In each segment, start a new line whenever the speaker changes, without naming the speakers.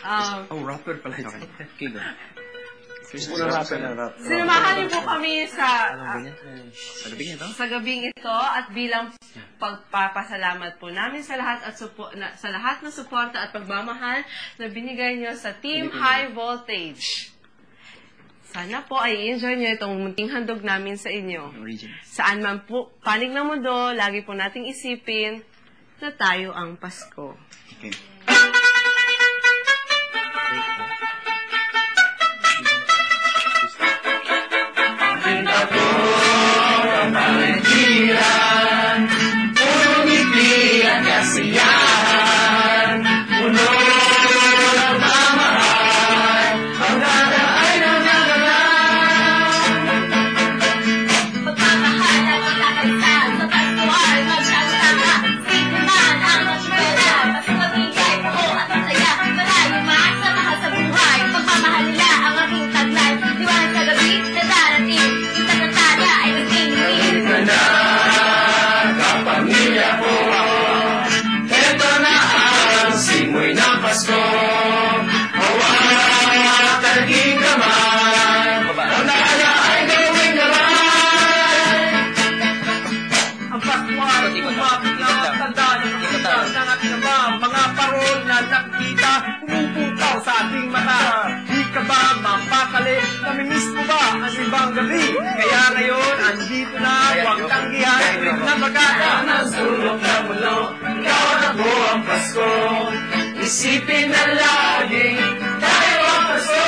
Oh, rapper pala. Okay, go.
Unang rapper na rap.
Sinamahan niyo po kami sa
Sa gabing ito?
at bilang pagpapasalamat po namin sa lahat at sa lahat ng suporta at pagmamahal na binigay niyo sa Team High Voltage. Sana po ay enjoy niyo itong munting handog namin sa inyo. Saan man po, panig ng mundo, lagi po nating isipin na tayo ang Pasko.
Okay.
Mga parol na nakikita, pumupukaw sa ating mata. Di ka ba mapakali? Namimiss mo ba ang ibang gabi? Kaya ngayon, andito na, huwag tanggihan, trip na magkata. Ng sulok na mulo, ikaw at ako ang Pasko. Isipin na laging tayo ang Pasko.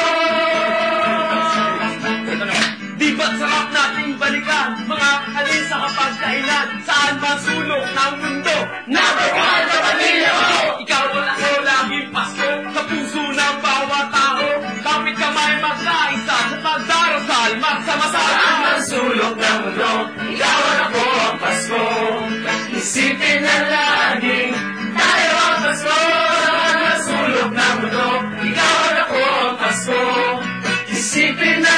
Di ba't sarap nating balikan mga alin sa kapagkainan? Saan ba sulok ng mundo? Napagkaan sa pamilya mo! Ikaw at ako laging Pasko sa puso ng bawat tao. Kapit kamay magkaisa sa pagdarasal, magsama-sama ng sulok ng mundo. Ikaw at ako ang Pasko. Isipin na laging tayo ang Pasko. Ng sulok ng mundo. Ikaw at ako ang Pasko. Isipin na